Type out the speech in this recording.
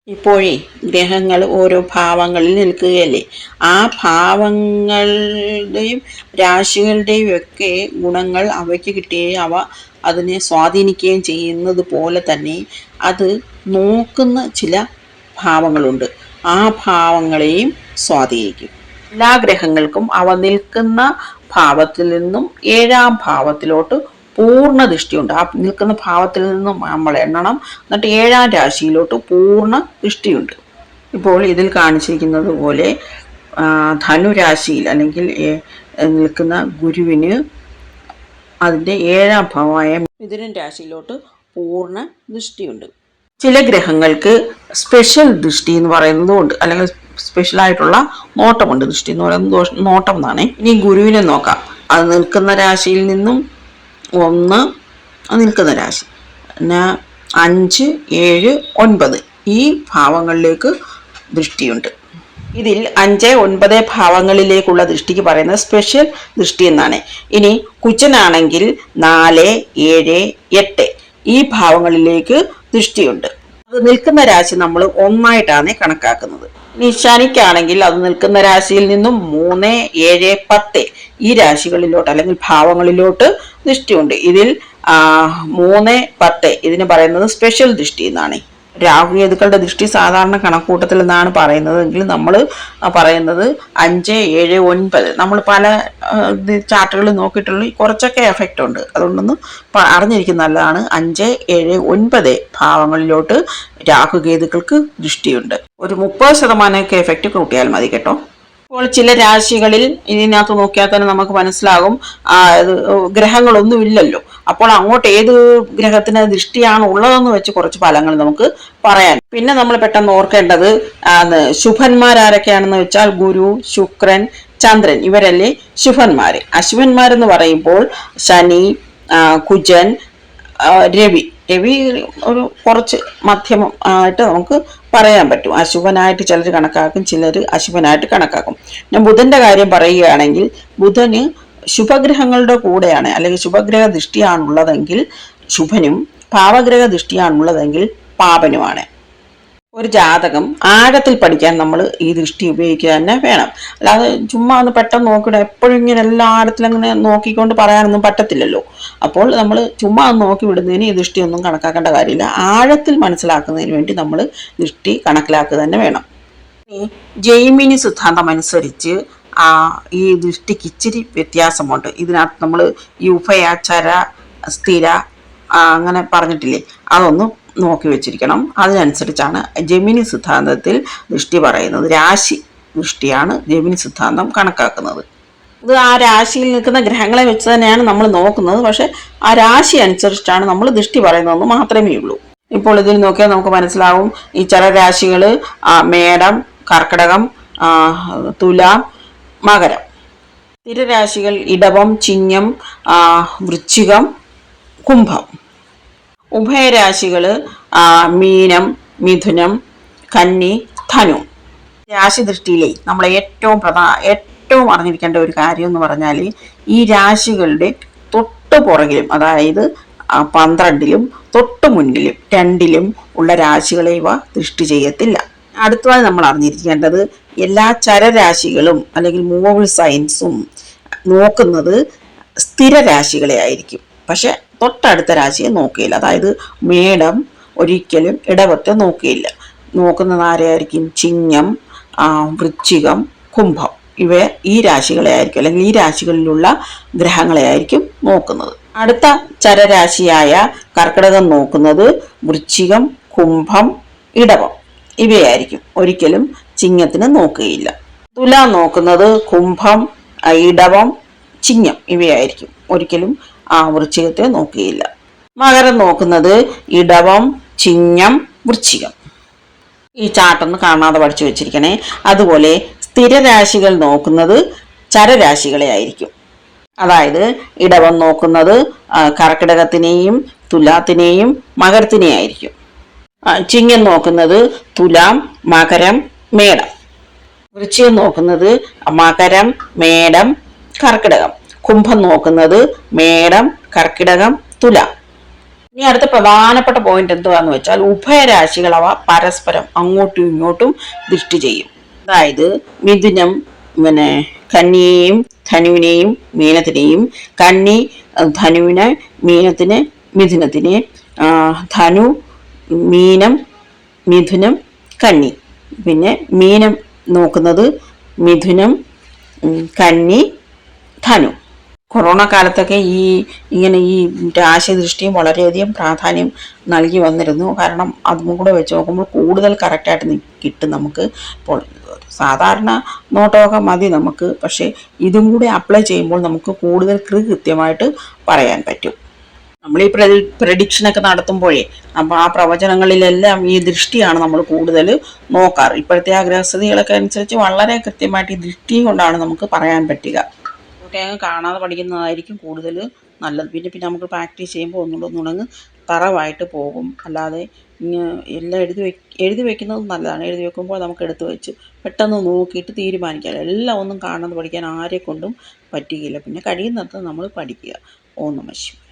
ഇപ്പോഴേ ഗ്രഹങ്ങൾ ഓരോ ഭാവങ്ങളിൽ നിൽക്കുകയല്ലേ. ആ ഭാവങ്ങളുടെയും രാശികളുടെയും ഒക്കെ ഗുണങ്ങൾ അവയ്ക്ക് കിട്ടുകയും അവ അതിനെ സ്വാധീനിക്കുകയും ചെയ്യുന്നത് പോലെ തന്നെ അത് നോക്കുന്ന ചില ഭാവങ്ങളുണ്ട്. ആ ഭാവങ്ങളെയും സ്വാധീനിക്കും. എല്ലാ ഗ്രഹങ്ങൾക്കും അവ നിൽക്കുന്ന ഭാവത്തിൽ നിന്നും 7-ാം ഭാവത്തിലോട്ട് പൂർണ്ണ ദൃഷ്ടിയുണ്ട്. ആ നിൽക്കുന്ന ഭാവത്തിൽ നിന്നും നമ്മൾ എണ്ണണം. എന്നിട്ട് 7-ാം രാശിയിലോട്ട് പൂർണ്ണ ദൃഷ്ടിയുണ്ട്. ഇപ്പോൾ ഇതിൽ കാണിച്ചിരിക്കുന്നത് പോലെ ധനുരാശിയിൽ അല്ലെങ്കിൽ നിൽക്കുന്ന ഗുരുവിന് അതിൻ്റെ 7-ാം ഭാവമായ മിഥുന രാശിയിലോട്ട് പൂർണ്ണ ദൃഷ്ടിയുണ്ട്. ചില ഗ്രഹങ്ങൾക്ക് സ്പെഷ്യൽ ദൃഷ്ടി എന്ന് പറയുന്നതുകൊണ്ട്, അല്ലെങ്കിൽ സ്പെഷ്യലായിട്ടുള്ള നോട്ടമുണ്ട്. ദൃഷ്ടി എന്ന് പറയുന്നത് നോട്ടം എന്നാണ്. ഇനി ഗുരുവിനെ നോക്കാം. അത് നിൽക്കുന്ന രാശിയിൽ നിന്നും 1 നിൽക്കുന്ന രാശി, പിന്നെ 5, 7, 9 ഈ ഭാവങ്ങളിലേക്ക് ദൃഷ്ടിയുണ്ട്. ഇതിൽ 5, 9 ഭാവങ്ങളിലേക്കുള്ള ദൃഷ്ടിക്ക് പറയുന്നത് സ്പെഷ്യൽ ദൃഷ്ടി എന്നാണ്. ഇനി കുജനാണെങ്കിൽ 4, 7, 8 ഈ ഭാവങ്ങളിലേക്ക് ദൃഷ്ടിയുണ്ട്. അത് നിൽക്കുന്ന രാശി നമ്മൾ 1 കണക്കാക്കുന്നത്. ഇനി ശനിക്കാണെങ്കിൽ അത് നിൽക്കുന്ന രാശിയിൽ നിന്നും 3, 7, 10 ഈ രാശികളിലോട്ട് അല്ലെങ്കിൽ ഭാവങ്ങളിലോട്ട് ദൃഷ്ടിയുണ്ട്. ഇതിൽ 3, 10 ഇതിന് പറയുന്നത് സ്പെഷ്യൽ ദൃഷ്ടി എന്നാണ്. രാഹുകേതുക്കളുടെ ദൃഷ്ടി സാധാരണ കണക്കൂട്ടത്തിൽ എന്നാണ് പറയുന്നത് എങ്കിൽ നമ്മൾ പറയുന്നത് 5, 7, 9 നമ്മൾ പല ചാർട്ടുകളിൽ നോക്കിയിട്ടുള്ള കുറച്ചൊക്കെ എഫക്റ്റ് ഉണ്ട്. അതുകൊണ്ടൊന്ന് അറിഞ്ഞിരിക്കുന്ന നല്ലതാണ്. 5, 7, 9 ഭാവങ്ങളിലോട്ട് രാഹുകേതുക്കൾക്ക് ദൃഷ്ടിയുണ്ട്. ഒരു 30% എഫക്റ്റ് കൂട്ടിയാൽ മതി കേട്ടോ. അപ്പോൾ ചില രാശികളിൽ ഇതിനകത്ത് നോക്കിയാൽ തന്നെ നമുക്ക് മനസ്സിലാകും ഗ്രഹങ്ങളൊന്നുമില്ലല്ലോ. അപ്പോൾ അങ്ങോട്ട് ഏത് ഗ്രഹത്തിന് ദൃഷ്ടിയാണ് ഉള്ളതെന്ന് വെച്ച് കുറച്ച് ഫലങ്ങൾ നമുക്ക് പറയാൻ. പിന്നെ നമ്മൾ പെട്ടെന്ന് ഓർക്കേണ്ടത് ശുഭന്മാരാരൊക്കെയാണെന്ന് വെച്ചാൽ ഗുരു, ശുക്രൻ, ചന്ദ്രൻ ഇവരല്ലേ ശുഭന്മാര്. അശുഭന്മാരെന്ന് പറയുമ്പോൾ ശനി, കുജൻ, രവി ഒരു കുറച്ച് മധ്യമം ആയിട്ട് നമുക്ക് പറയാൻ പറ്റും. അശുഭനായിട്ട് ചിലർ കണക്കാക്കും, ചിലർ അശുഭനായിട്ട് കണക്കാക്കും. ഞാൻ ബുധന്റെ കാര്യം പറയുകയാണെങ്കിൽ ബുധന് ശുഭഗ്രഹങ്ങളുടെ കൂടെയാണ്, അല്ലെങ്കിൽ ശുഭഗ്രഹ ദൃഷ്ടിയാണുള്ളതെങ്കിൽ ശുഭനും പാവഗ്രഹ ദൃഷ്ടിയാണുള്ളതെങ്കിൽ പാപനുമാണ്. ഒരു ജാതകം ആഴത്തിൽ പഠിക്കാൻ നമ്മൾ ഈ ദൃഷ്ടി ഉപയോഗിക്കുക തന്നെ വേണം. അല്ലാതെ ചുമ്മാ ഒന്ന് പെട്ടെന്ന് നോക്കിയിട്ട് എപ്പോഴും ഇങ്ങനെ എല്ലാ ആഴത്തിലങ്ങനെ നോക്കിക്കൊണ്ട് പറയാനൊന്നും പറ്റത്തില്ലല്ലോ. അപ്പോൾ നമ്മൾ ചുമ്മാ ഒന്ന് നോക്കി വിടുന്നതിന് ഈ ദൃഷ്ടിയൊന്നും കണക്കാക്കേണ്ട കാര്യമില്ല. ആഴത്തിൽ മനസ്സിലാക്കുന്നതിന് വേണ്ടി നമ്മൾ ദൃഷ്ടി കണക്കിലാക്കുക തന്നെ വേണം. ഇനി ജൈമിനി സിദ്ധാന്തം അനുസരിച്ച് ഈ ദൃഷ്ടിക്ക് ഇച്ചിരി വ്യത്യാസമുണ്ട്. ഇതിനകത്ത് നമ്മൾ ഈ ഉഭയചര സ്ഥിര അങ്ങനെ പറഞ്ഞിട്ടില്ലേ, അതൊന്ന് നോക്കി വെച്ചിരിക്കണം. അതിനനുസരിച്ചാണ് ജെമിനി സിദ്ധാന്തത്തിൽ ദൃഷ്ടി പറയുന്നത്. രാശി ദൃഷ്ടിയാണ് ജെമിനി സിദ്ധാന്തം കണക്കാക്കുന്നത്. ഇത് ആ രാശിയിൽ നിൽക്കുന്ന ഗ്രഹങ്ങളെ വെച്ച് തന്നെയാണ് നമ്മൾ നോക്കുന്നത്. പക്ഷെ ആ രാശി അനുസരിച്ചിട്ടാണ് നമ്മൾ ദൃഷ്ടി പറയുന്നതെന്ന് മാത്രമേ ഉള്ളൂ. ഇപ്പോൾ ഇതിൽ നോക്കിയാൽ നമുക്ക് മനസ്സിലാവും. ഈ ചില രാശികൾ മേടം, കർക്കിടകം, തുലാം, മകരം. സ്ഥിരരാശികൾ ഇടവം, ചിങ്ങം, വൃശ്ചികം, കുംഭം. ഉഭയരാശികൾ മീനം, മിഥുനം, കന്നി, ധനു. രാശി ദൃഷ്ടിയിലെ നമ്മൾ ഏറ്റവും അറിഞ്ഞിരിക്കേണ്ട ഒരു കാര്യം എന്ന് പറഞ്ഞാൽ ഈ രാശികളുടെ തൊട്ട് പുറകിലും, അതായത് 12-ലും തൊട്ട് മുന്നിലും 2-ലും ഉള്ള രാശികളെ ഇവ ദൃഷ്ടി ചെയ്യത്തില്ല. അടുത്തതായി നമ്മൾ അറിഞ്ഞിരിക്കേണ്ടത് എല്ലാ ചരരാശികളും അല്ലെങ്കിൽ മൂവബിൾ സയൻസും നോക്കുന്നത് സ്ഥിരരാശികളെ ആയിരിക്കും. പക്ഷെ തൊട്ടടുത്ത രാശിയെ നോക്കുകയില്ല. അതായത് മേടം ഒരിക്കലും ഇടവത്തെ നോക്കുകയില്ല. നോക്കുന്നത് ആരെയായിരിക്കും? ചിങ്ങം, വൃശ്ചികം, കുംഭം ഈ രാശികളെ ആയിരിക്കും, അല്ലെങ്കിൽ ഈ രാശികളിലുള്ള ഗ്രഹങ്ങളെ ആയിരിക്കും നോക്കുന്നത്. അടുത്ത ചരരാശിയായ കർക്കിടകം നോക്കുന്നത് വൃശ്ചികം, കുംഭം, ഇടവം ഇവയായിരിക്കും. ഒരിക്കലും ചിങ്ങത്തിന് നോക്കുകയില്ല. തുലാം നോക്കുന്നത് കുംഭം, ഇടവം, ചിങ്ങം ഇവയായിരിക്കും. ഒരിക്കലും വൃശ്ചികത്തെ നോക്കുകയില്ല. മകരം നോക്കുന്നത് ഇടവം, ചിങ്ങം, വൃശ്ചികം. ഈ ചാർട്ടൊന്ന് കാണാതെ പഠിച്ചു വെച്ചിരിക്കണേ. അതുപോലെ സ്ഥിരരാശികൾ നോക്കുന്നത് ചരരാശികളെ ആയിരിക്കും. അതായത് ഇടവം നോക്കുന്നത് കർക്കിടകത്തിനെയും തുലാത്തിനെയും മകരത്തിനെയും ആയിരിക്കും. ചിങ്ങം നോക്കുന്നത് തുലാം, മകരം, മേടം. വൃശ്ചികം നോക്കുന്നത് മകരം, മേടം, കർക്കിടകം. കുംഭം നോക്കുന്നത് മേടം, കർക്കിടകം, തുലാം. ഇനി അടുത്ത പ്രധാനപ്പെട്ട പോയിന്റ് എന്തുവാന്ന് വെച്ചാൽ ഉഭയരാശികൾ അവ പരസ്പരം അങ്ങോട്ടും ഇങ്ങോട്ടും ദൃഷ്ടി ചെയ്യും. അതായത് മിഥുനം കന്നിയെയും ധനുവിനെയും മീനത്തിനെയും, കന്നി ധനുവിനെ, മീനത്തിന് മിഥുനത്തിനെ, ധനു മീനം മിഥുനം കന്നി. പിന്നെ മീനം നോക്കുന്നത് മിഥുനം കന്നി ധനു. കൊറോണ കാലത്തൊക്കെ ഇങ്ങനെ ഈ രാശിദൃഷ്ടിയും വളരെയധികം പ്രാധാന്യം നൽകി വന്നിരുന്നു. കാരണം അതും കൂടെ വെച്ച് നോക്കുമ്പോൾ കൂടുതൽ കറക്റ്റായിട്ട് കിട്ടും നമുക്ക്. ഇപ്പോൾ സാധാരണ നോട്ടമൊക്കെ മതി നമുക്ക്, പക്ഷേ ഇതും കൂടെ അപ്ലൈ ചെയ്യുമ്പോൾ നമുക്ക് കൂടുതൽ കൃത്യമായിട്ട് പറയാൻ പറ്റും. നമ്മൾ ഈ പ്രഡിക്ഷനൊക്കെ നടത്തുമ്പോഴേ അപ്പോൾ ആ പ്രവചനങ്ങളിലെല്ലാം ഈ ദൃഷ്ടിയാണ് നമ്മൾ കൂടുതൽ നോക്കാറ്. ഇപ്പോഴത്തെ ആ ഗ്രഹസ്ഥിതികളൊക്കെ അനുസരിച്ച് വളരെ കൃത്യമായിട്ട് ഈ ദൃഷ്ടിയും കൊണ്ടാണ് നമുക്ക് പറയാൻ പറ്റുക. അങ്ങ് കാണാതെ പഠിക്കുന്നതായിരിക്കും കൂടുതൽ നല്ലത്. പിന്നെ നമുക്ക് പ്രാക്ടീസ് ചെയ്യുമ്പോൾ ഒന്നുകൂടെ തറവായിട്ട് പോകും. അല്ലാതെ എല്ലാം എഴുതി വെക്കുന്നത് നല്ലതാണ്. എഴുതി വെക്കുമ്പോൾ നമുക്ക് എടുത്ത് വെച്ച് പെട്ടെന്ന് നോക്കിയിട്ട് തീരുമാനിക്കാം. എല്ലാം ഒന്നും കാണാതെ പഠിക്കാൻ ആരെക്കൊണ്ടും പറ്റുകയില്ല. പിന്നെ കഴിയുന്നത്ര നമ്മൾ പഠിക്കുക. ഓം നമഃ ശിവായ.